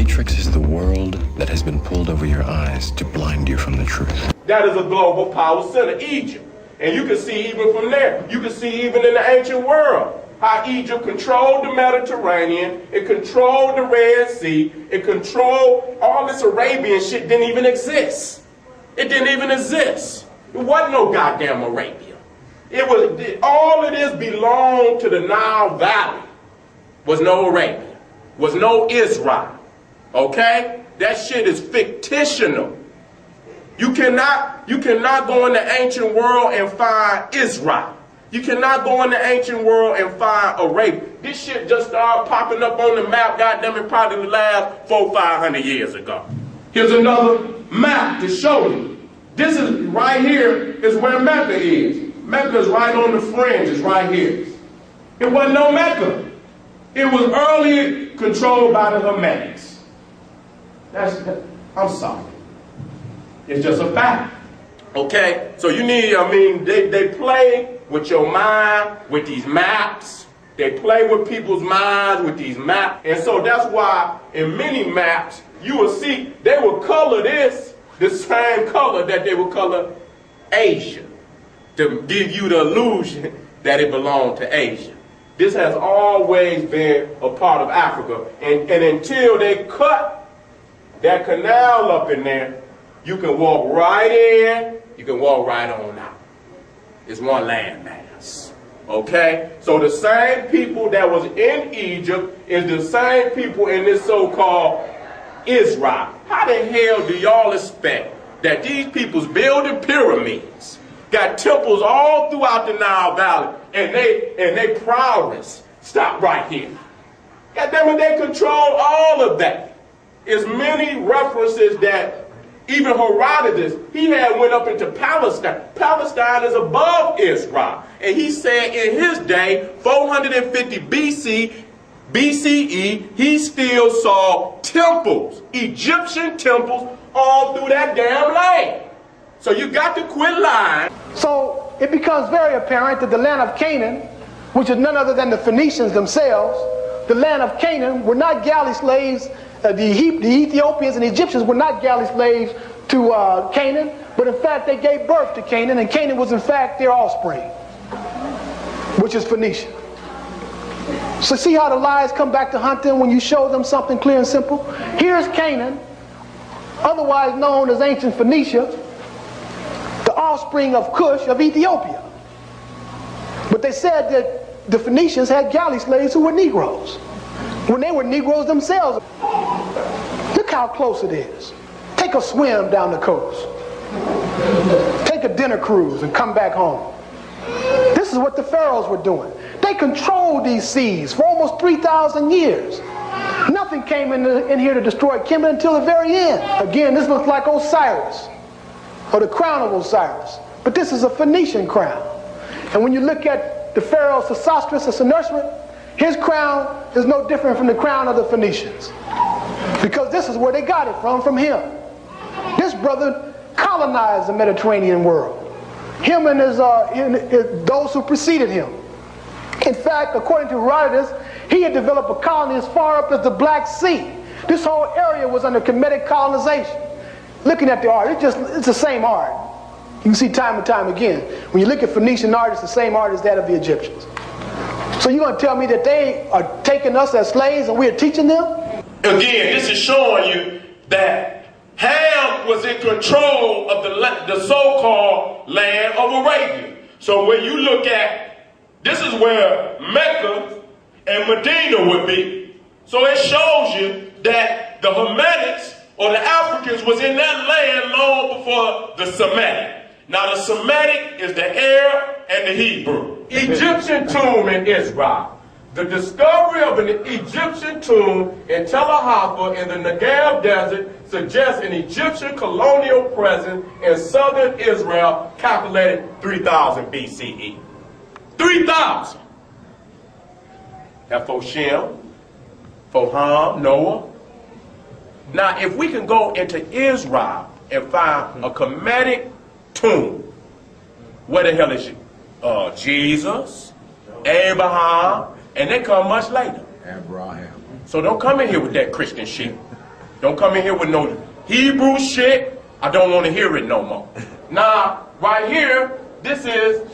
Matrix is the world that has been pulled over your eyes to blind you from the truth. That is a global power center, Egypt. And you can see even from there, you can see even in the ancient world, how Egypt controlled the Mediterranean, it controlled the Red Sea, it controlled all this Arabian shit didn't even exist. It didn't even exist. It wasn't no goddamn Arabia. It was, all of this belonged to the Nile Valley. Was no Arabia. Was no Israel. Okay? That shit is fictional. You cannot go in the ancient world and find Israel. You cannot go in the ancient world and find Arabia. This shit just started popping up on the map, goddamn it, probably the last 400-500 years ago. Here's another map to show you. This is right here is where Mecca is. Mecca is right on the fringe, it's right here. It wasn't no Mecca. It was early controlled by the Hermetics. I'm sorry. It's just a fact. Okay? So you need, they play with your mind with these maps. They play with people's minds with these maps. And so that's why in many maps, you will see they will color this the same color that they will color Asia, to give you the illusion that it belonged to Asia. This has always been a part of Africa. And until they cut that canal up in there, you can walk right in, you can walk right on out. It's one landmass. Okay? So the same people that was in Egypt is the same people in this so-called Israel. How the hell do y'all expect that these people's building pyramids, got temples all throughout the Nile Valley, and they prowess stop right here? God damn it, they control all of that. There's many references that even Herodotus, he had went up into Palestine. Palestine is above Israel. And he said in his day, 450 BCE, he still saw temples, Egyptian temples, all through that damn land. So you got to quit lying. So it becomes very apparent that the land of Canaan, which is none other than the Phoenicians themselves, the land of Canaan were not galley slaves. The Ethiopians and Egyptians were not galley slaves to Canaan, but in fact they gave birth to Canaan, and Canaan was in fact their offspring, which is Phoenicia. So see how the lies come back to hunt them when you show them something clear and simple? Here's Canaan, otherwise known as ancient Phoenicia, the offspring of Cush of Ethiopia. But they said that the Phoenicians had galley slaves who were Negroes, when they were Negroes themselves. Look how close it is. Take a swim down the coast. Take a dinner cruise and come back home. This is what the pharaohs were doing. They controlled these seas for almost 3,000 years. Nothing came in here to destroy Kemet until the very end. Again, this looks like Osiris, or the crown of Osiris. But this is a Phoenician crown. And when you look at the pharaoh Sesostris or Senusret, his crown is no different from the crown of the Phoenicians, because this is where they got it from him. This brother colonized the Mediterranean world. Him and those who preceded him. In fact, according to Herodotus, he had developed a colony as far up as the Black Sea. This whole area was under Kemetic colonization. Looking at the art, it's the same art. You can see time and time again. When you look at Phoenician art, it's the same art as that of the Egyptians. So you're going to tell me that they are taking us as slaves and we're teaching them? Again, this is showing you that Ham was in control of the so-called land of Arabia. So when you look at, this is where Mecca and Medina would be. So it shows you that the Hermetics or the Africans was in that land long before the Semitic. Now the Semitic is the Arab and the Hebrew. Egyptian tomb in Israel. The discovery of an Egyptian tomb in Tel Aviv in the Negev desert suggests an Egyptian colonial presence in southern Israel calculated 3000 BCE. 3000! That for Shem, for Ham, Noah. Now if we can go into Israel and find a Kemetic tomb, where the hell is she? Jesus, Abraham, and they come much later. Abraham. So don't come in here with that Christian shit. Don't come in here with no Hebrew shit. I don't want to hear it no more. Now, right here, this is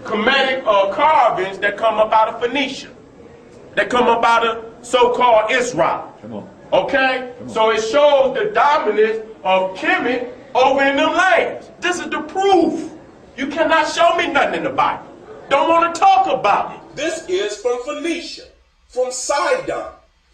Kemetic carvings that come up out of Phoenicia. That come up out of so-called Israel. Come on. Okay? So it shows the dominance of Kemet over in them lands. This is the proof. You cannot show me nothing in the Bible. Don't want to talk about it. This is from Phoenicia, from Sidon,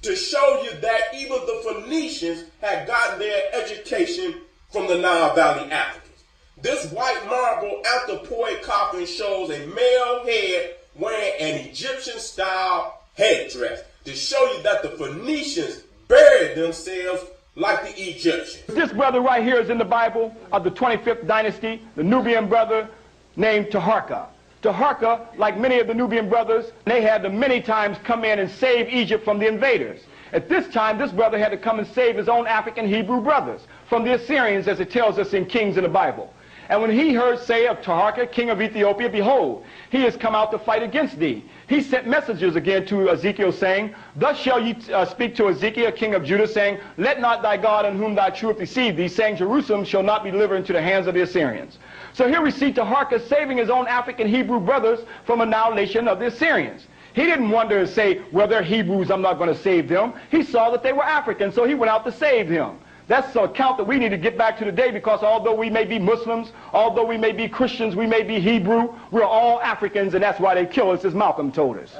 to show you that even the Phoenicians had gotten their education from the Nile Valley Africans. This white marble anthropoid coffin shows a male head wearing an Egyptian-style headdress to show you that the Phoenicians buried themselves like the Egyptians. This brother right here is in the Bible of the 25th dynasty, the Nubian brother named Taharka. Taharka, like many of the Nubian brothers, they had to many times come in and save Egypt from the invaders. At this time, this brother had to come and save his own African Hebrew brothers from the Assyrians, as it tells us in Kings in the Bible. And when he heard say of Taharka, king of Ethiopia, behold, he has come out to fight against thee. He sent messengers again to Ezekiel, saying, thus shall ye speak to Ezekiel, king of Judah, saying, let not thy God in whom thy truth deceive thee, saying, Jerusalem shall not be delivered into the hands of the Assyrians. So here we see Taharka saving his own African Hebrew brothers from annihilation of the Assyrians. He didn't wonder and say, well, they're Hebrews, I'm not going to save them. He saw that they were Africans, so he went out to save them. That's the account that we need to get back to today, because although we may be Muslims, although we may be Christians, we may be Hebrew, we're all Africans, and that's why they kill us, as Malcolm told us.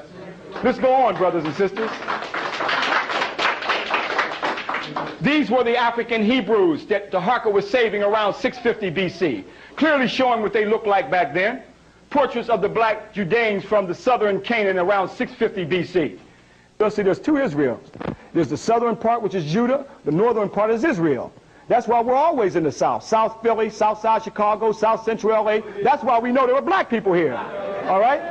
Let's go on, brothers and sisters. These were the African Hebrews that Taharka was saving around 650 BC, clearly showing what they looked like back then. Portraits of the black Judeans from the southern Canaan around 650 BC. You'll see there's two Israels. There's the southern part, which is Judah. The northern part is Israel. That's why we're always in the south. South Philly, south side Chicago, south central LA. That's why we know there were black people here. All right?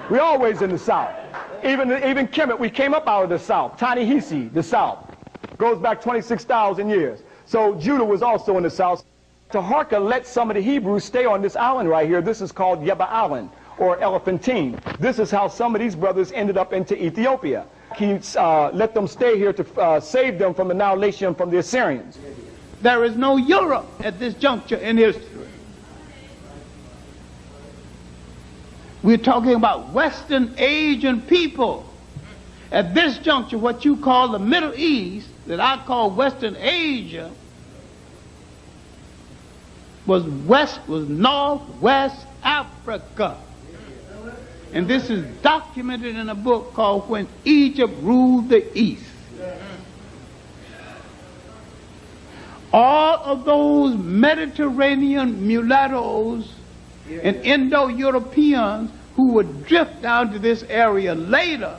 We're always in the south. Even Kemet, we came up out of the south. Ta-Nehisi, the south. Goes back 26,000 years. So Judah was also in the south. Taharka let some of the Hebrews stay on this island right here. This is called Yeba Island, or Elephantine. This is how some of these brothers ended up into Ethiopia. He let them stay here to save them from annihilation from the Assyrians. There is no Europe at this juncture in history. We're talking about Western Asian people. At this juncture, what you call the Middle East, that I call Western Asia, was Northwest Africa. And this is documented in a book called When Egypt Ruled the East. All of those Mediterranean mulattoes and Indo-Europeans who would drift down to this area later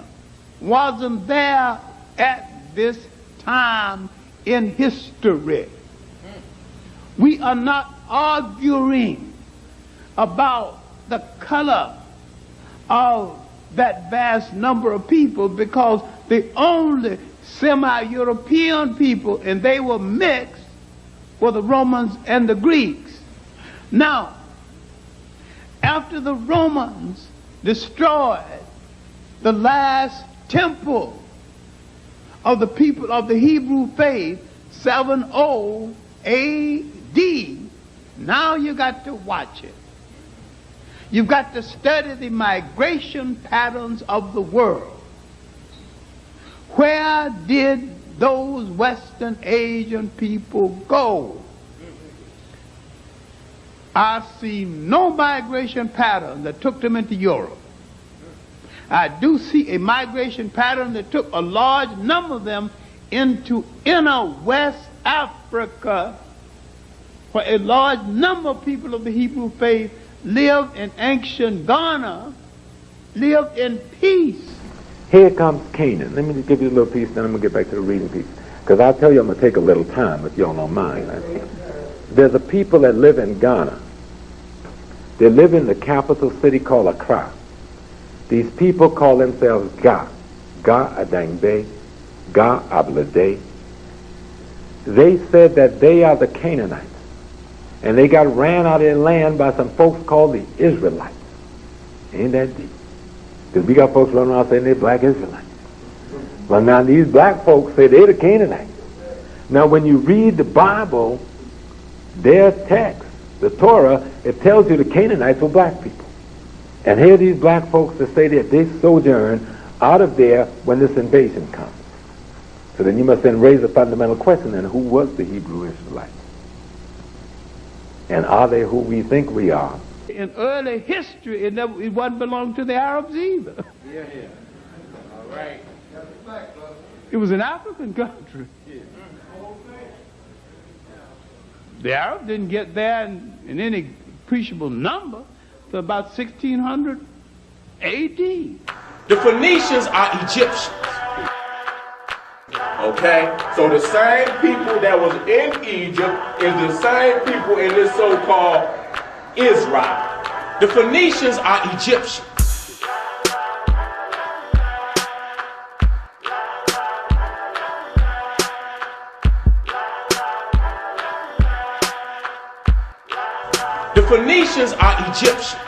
wasn't there at this time in history. We are not arguing about the color of that vast number of people, because the only semi-European people, and they were mixed, were the Romans and the Greeks. Now, after the Romans destroyed the last temple of the people of the Hebrew faith, 70 AD, now you got to watch it. You've got to study the migration patterns of the world. Where did those Western Asian people go? I see no migration pattern that took them into Europe. I do see a migration pattern that took a large number of them into inner West Africa, where a large number of people of the Hebrew faith lived in ancient Ghana, lived in peace. Here comes Canaan. Let me just give you a little piece, then I'm going to get back to the reading piece. Because I'll tell you I'm going to take a little time, if y'all don't mind. There's a people that live in Ghana. They live in the capital city called Accra. These people call themselves Ga Adangbe, Ga Ablade. They said that they are the Canaanites. And they got ran out of their land by some folks called the Israelites. Ain't that deep? Because we got folks running around saying they're black Israelites. Well, now these black folks say they're the Canaanites. Now, when you read the Bible, their text, the Torah, it tells you the Canaanites were black people. And here these black folks that say that they sojourn out of there when this invasion comes. So then you must then raise a fundamental question, then who was the Hebrew Israelites? And are they who we think we are? In early history, it wasn't belonged to the Arabs either. Yeah. All right. It was an African country. The Arabs didn't get there in any appreciable number till about 1600 A.D. The Phoenicians are Egyptians. Okay? So the same people that was in Egypt is the same people in this so-called Israel. The Phoenicians are Egyptians. The Phoenicians are Egyptians.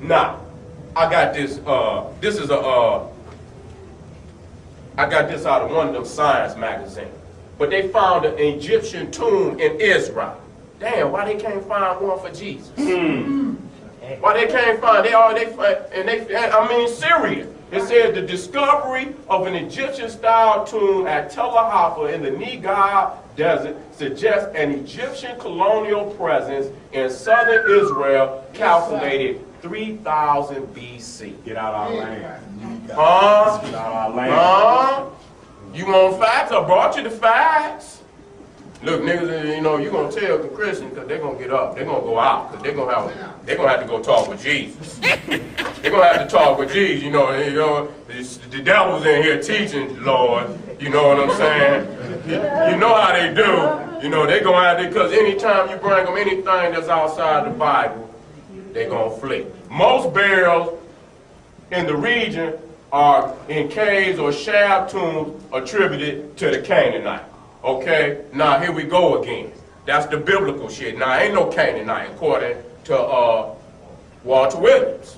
Now, I got this, I got this out of one of them science magazines. But they found an Egyptian tomb in Israel. Damn, why they can't find one for Jesus? Why they can't find, Syria. It says the discovery of an Egyptian-style tomb at Tel Aviv in the Negev Desert suggests an Egyptian colonial presence in southern Israel calculated 3000 BC. Get out our land. Huh? Get out our land. Huh? You want facts? I brought you the facts. Look, niggas, you know, you gonna tell the Christians because they're gonna get up. They're gonna go out because they're gonna have to go talk with Jesus. They're gonna have to talk with Jesus. You know, the devil's in here teaching, Lord. You know what I'm saying? You know how they do. You know, they're gonna have to, because anytime you bring them anything that's outside the Bible, they're gonna flee. Most burials in the region are in caves or shaft tombs attributed to the Canaanites. Okay, now here we go again. That's the biblical shit. Now ain't no Canaanite according to Walter Williams.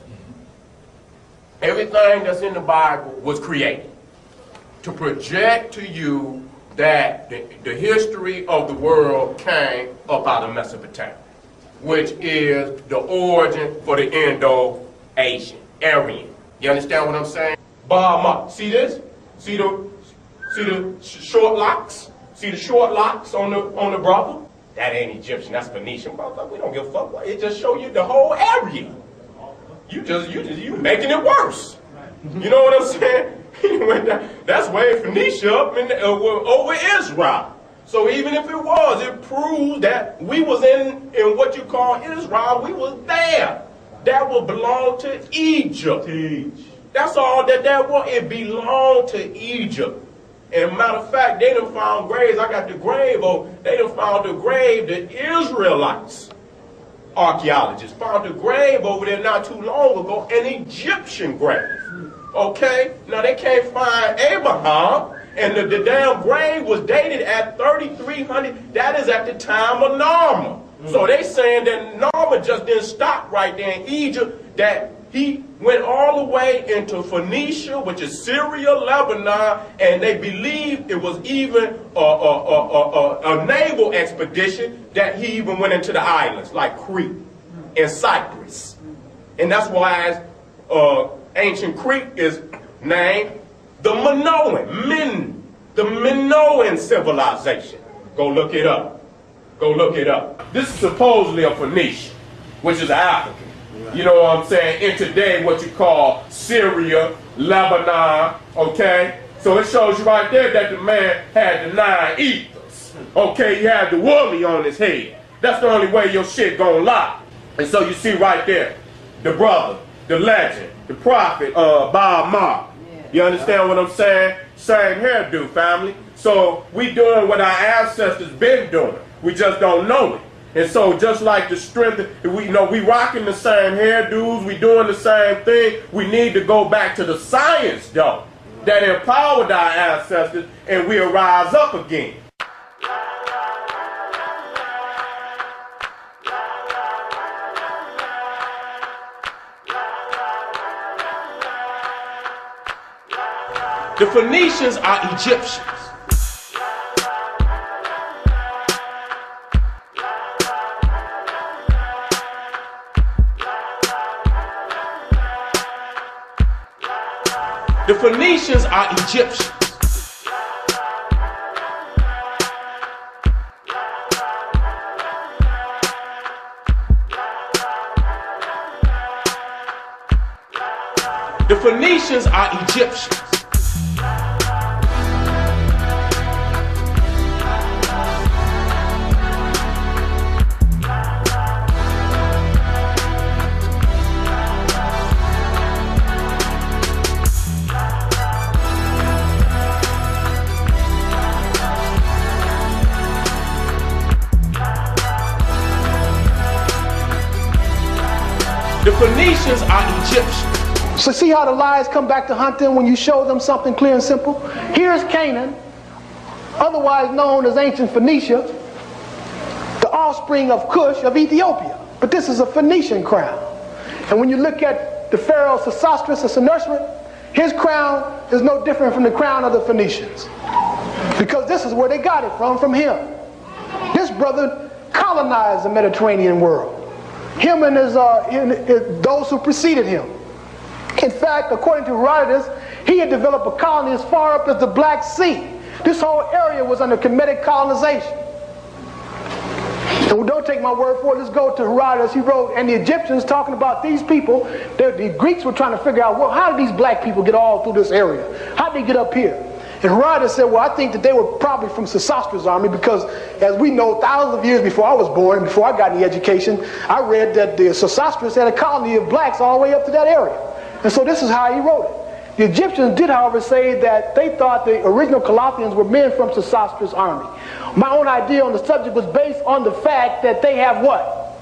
Everything that's in the Bible was created to project to you that the history of the world came up out of Mesopotamia, which is the origin for the Indo-Asian, Aryan. You understand what I'm saying? Bahama. See this? See the short locks? See the short locks on the brother? That ain't Egyptian, that's Phoenician. We don't give a fuck. It just show you the whole area. You making it worse. You know what I'm saying? That's way Phoenicia up over Israel. So even if it was, it proves that we was in what you call Israel. We was there. That would belong to Egypt. That's all that was. It belonged to Egypt. And matter of fact, they done found graves. I got the grave. They done found the grave. The Israelites, archaeologists, found the grave over there not too long ago, an Egyptian grave. Okay? Now they can't find Abraham, and the damn grave was dated at 3300. That is at the time of Norma. So they saying that Norma just didn't stop right there in Egypt, that he went all the way into Phoenicia, which is Syria, Lebanon, and they believe it was even a naval expedition that he even went into the islands, like Crete and Cyprus. And that's why ancient Crete is named the Minoan, the Minoan civilization. Go look it up. Go look it up. This is supposedly a Phoenician, which is African. You know what I'm saying? In today, what you call Syria, Lebanon, okay? So it shows you right there that the man had the 9 ethers. Okay, he had the woolly on his head. That's the only way your shit gonna lie. And so you see right there, the brother, the legend, the prophet, Bob Marley. You understand what I'm saying? Same hairdo, family. So we doing what our ancestors been doing. We just don't know it. And so just like the strength, we rocking the same hairdos, we doing the same thing. We need to go back to the science, though, that empowered our ancestors, and we'll rise up again. The Phoenicians are Egyptians. The Phoenicians are Egyptians. The Phoenicians are Egyptians. The Phoenicians are Egyptians. So see how the lies come back to hunt them when you show them something clear and simple? Here's Canaan, otherwise known as ancient Phoenicia, the offspring of Cush of Ethiopia. But this is a Phoenician crown. And when you look at the pharaoh Sesostris of Senusret, his crown is no different from the crown of the Phoenicians. Because this is where they got it from him. This brother colonized the Mediterranean world. Him and those who preceded him. In fact, according to Herodotus, he had developed a colony as far up as the Black Sea. This whole area was under Kemetic colonization. And don't take my word for it, let's go to Herodotus. He wrote, and the Egyptians talking about these people, the Greeks were trying to figure out, well, how did these black people get all through this area? How did they get up here? And Herodotus said, well, I think that they were probably from Sesostris' army because, as we know, thousands of years before I was born and before I got any education, I read that the Sesostris had a colony of blacks all the way up to that area. And so this is how he wrote it. The Egyptians did, however, say that they thought the original Colossians were men from Sesostris' army. My own idea on the subject was based on the fact that they have what?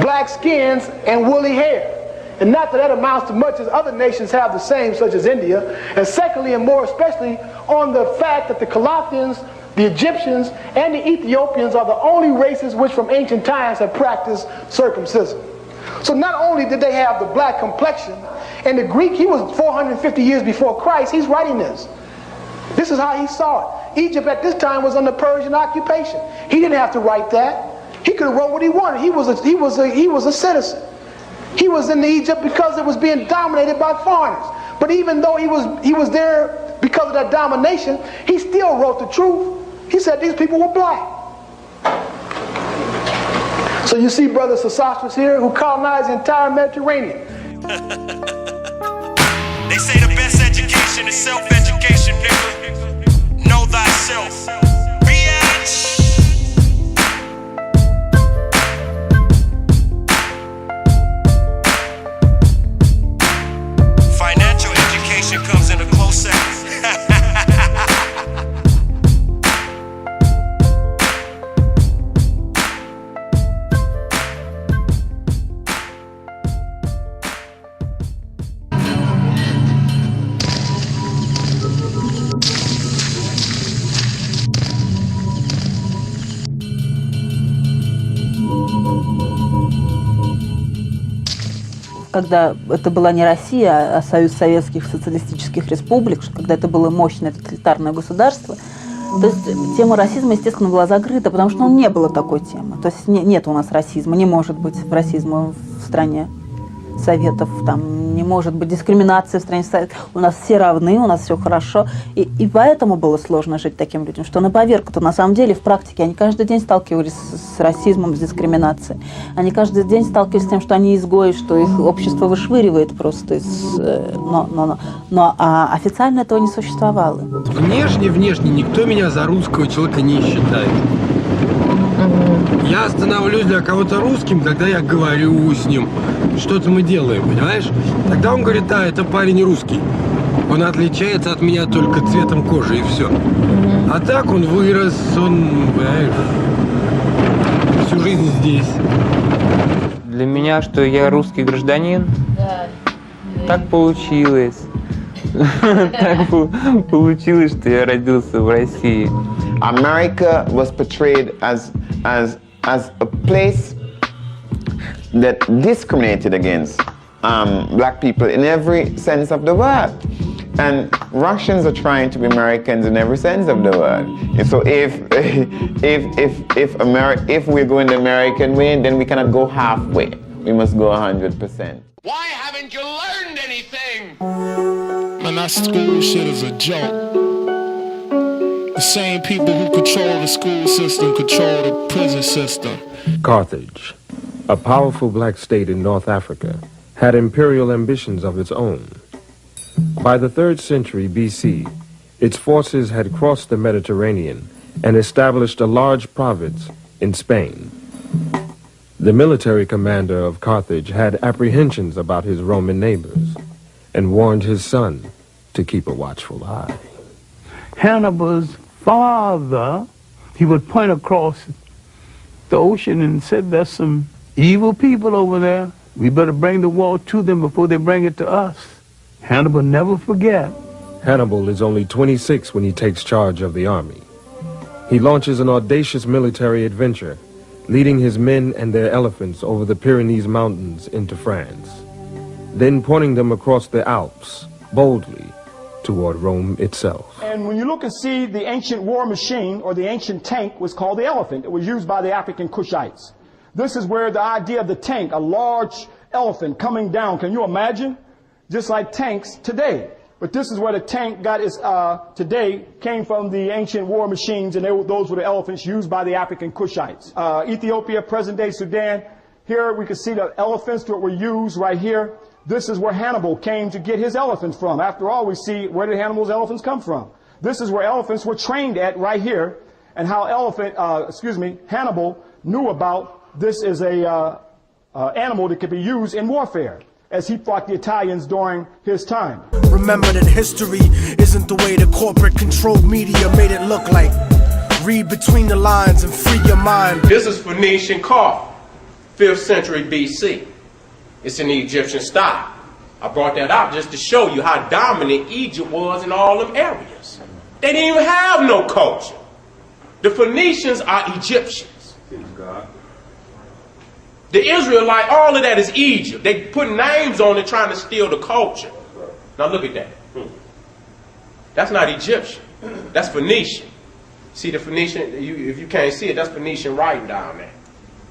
Black skins and woolly hair. And not that that amounts to much as other nations have the same, such as India. And secondly, and more especially, on the fact that the Colossians, the Egyptians, and the Ethiopians are the only races which from ancient times have practiced circumcision. So not only did they have the black complexion, and the Greek, he was 450 years before Christ, he's writing this. This is how he saw it. Egypt at this time was under Persian occupation. He didn't have to write that. He could have wrote what he wanted. He was a citizen. He was in Egypt because it was being dominated by foreigners. But even though he was there because of that domination, he still wrote the truth. He said these people were black. So you see Brother Sesostris here who colonized the entire Mediterranean. They say the best education is self-education, nigga. Know thyself. Bitch. Financial education comes in a close second. Когда это была не Россия, а Союз Советских Социалистических Республик, когда это было мощное тоталитарное государство, то есть тема расизма, естественно, была закрыта, потому что не было такой темы. То есть нет у нас расизма, не может быть расизма в стране. Советов, там не может быть дискриминации в стране Советов. У нас все равны, у нас все хорошо. И поэтому было сложно жить таким людям, что на поверку-то на самом деле в практике они каждый день сталкивались с расизмом, с дискриминацией. Они каждый день сталкивались с тем, что они изгои, что их общество вышвыривает просто из... Но официально этого не существовало. Внешне никто меня за русского человека не считает. Я становлюсь для кого-то русским, когда я говорю с ним, что-то мы делаем, понимаешь? Тогда он говорит, да, это парень русский. Он отличается от меня только цветом кожи и все. А так он вырос, он, понимаешь, всю жизнь здесь. Для меня, что я русский гражданин, так получилось. Так получилось, что я родился в России. America was portrayed as a place that discriminated against black people in every sense of the word. And Russians are trying to be Americans in every sense of the word. And so if we're going the American way, then we cannot go halfway. We must go 100%. Why haven't you learned anything? Man, that school shit is a joke. The same people who control the school system control the prison system. Carthage, a powerful black state in North Africa, had imperial ambitions of its own. By the 3rd century BC, its forces had crossed the Mediterranean and established a large province in Spain. The military commander of Carthage had apprehensions about his Roman neighbors and warned his son to keep a watchful eye. Hannibal's father, he would point across the ocean and said, there's some evil people over there. We better bring the war to them before they bring it to us. Hannibal never forget. Hannibal is only 26 when he takes charge of the army. He launches an audacious military adventure, leading his men and their elephants over the Pyrenees Mountains into France, then pointing them across the Alps, boldly, toward Rome itself. And when you look and see the ancient war machine or the ancient tank was called the elephant. It was used by the African Cushites. This is where the idea of the tank, a large elephant coming down, can you imagine? Just like tanks today. But this is where the tank got its, today, came from the ancient war machines, and those were the elephants used by the African Cushites. Ethiopia, present-day Sudan, here we can see the elephants that were used right here. This is where Hannibal came to get his elephants from. After all, we see where did Hannibal's elephants come from. This is where elephants were trained at right here, and how Hannibal knew about this is a animal that could be used in warfare, as he fought the Italians during his time. Remember that history isn't the way the corporate controlled media made it look like. Read between the lines and free your mind. This is Phoenician coffee, 5th century BC. It's in the Egyptian style. I brought that out just to show you how dominant Egypt was in all them areas. They didn't even have no culture. The Phoenicians are Egyptians. The Israelite, all of that is Egypt. They put names on it trying to steal the culture. Now look at that. That's not Egyptian. That's Phoenician. See the Phoenician? If you can't see it, that's Phoenician writing down there.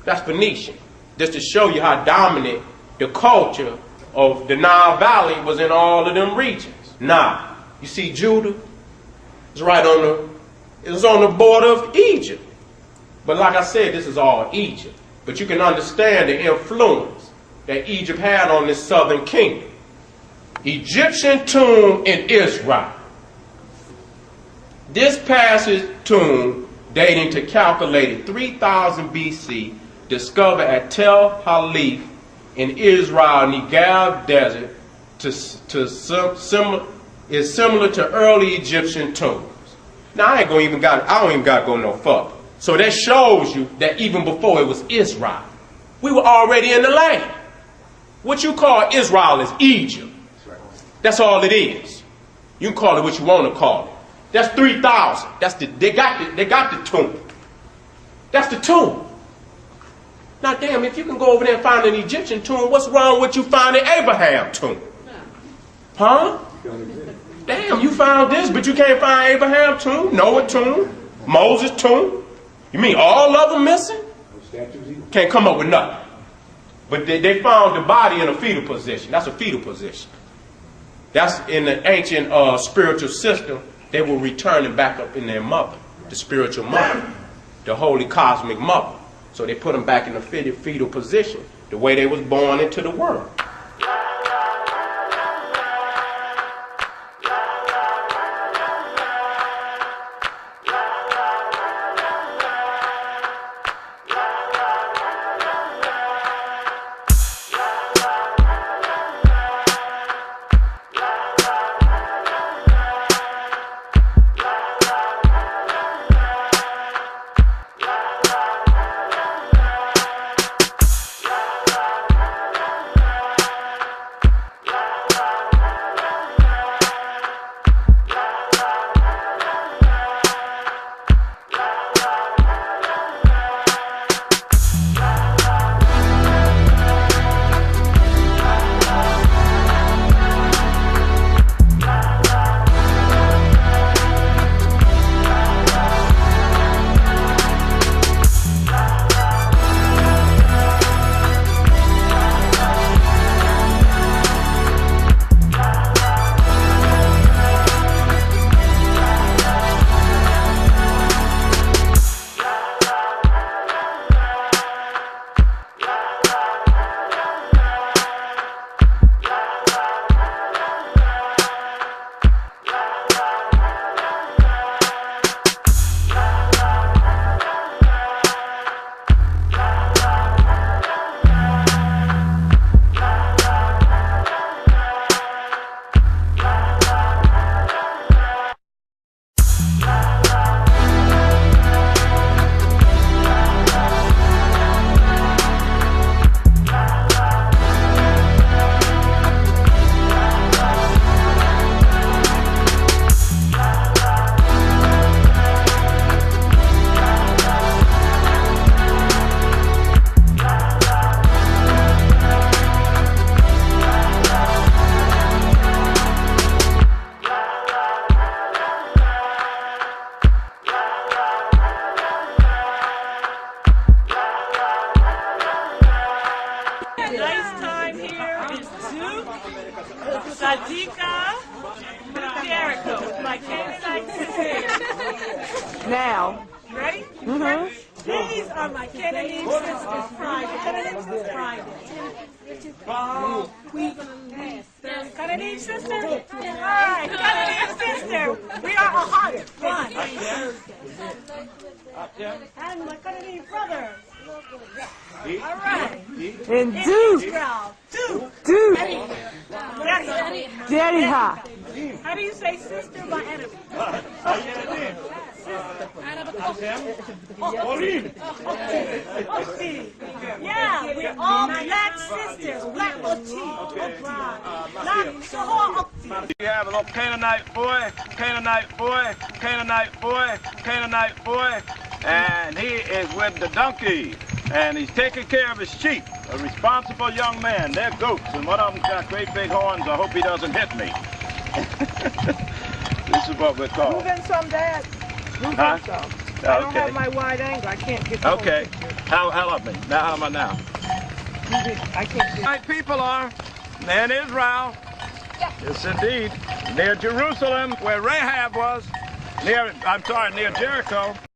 That's Phoenician. Just to show you how dominant the culture of the Nile Valley was in all of them regions. Now, you see Judah? It's right on the border of Egypt. But like I said, this is all Egypt. But you can understand the influence that Egypt had on this southern kingdom. Egyptian tomb in Israel. This passage tomb, dating to calculated 3000 BC, discovered at Tel Halif in Israel, Negev Desert, is similar to early Egyptian tombs. Now I don't even got to go no further. So that shows you that even before it was Israel, we were already in the land. What you call Israel is Egypt. That's all it is. You can call it what you want to call it. That's 3,000. They got the tomb. That's the tomb. Now damn, if you can go over there and find an Egyptian tomb, what's wrong with you finding Abraham's tomb? Huh? Damn, you found this, but you can't find Abraham's tomb, Noah's tomb, Moses' tomb. You mean all of them missing? Can't come up with nothing. But they found the body in a fetal position. That's a fetal position. That's in the ancient spiritual system. They were returning back up in their mother, the spiritual mother, the holy cosmic mother. So they put them back in the fetal position, the way they was born into the world. My Canaanite sisters. Now. Ready? These are my Canaanite sisters Friday. Canaanite sister? Alright, Canaanite sister. We are a hot one. And my Canaanite brother. Alright. And Daddy ha. How do you say sister by enemy? Yeah, we're all black sisters. Black You have a little Canaanite boy, and he is with the donkey, and he's taking care of his sheep. A responsible young man. They're goats, and one of them's got great big horns. I hope he doesn't hit me. This is what we're called. Move in some, Dad. Move in some. I don't have my wide angle. I can't get the Okay. How of me? Now, how am I now? I can't see. Right, people are. They're in Israel. Yes, indeed. Near Jerusalem, where Rahab was. Near Jericho.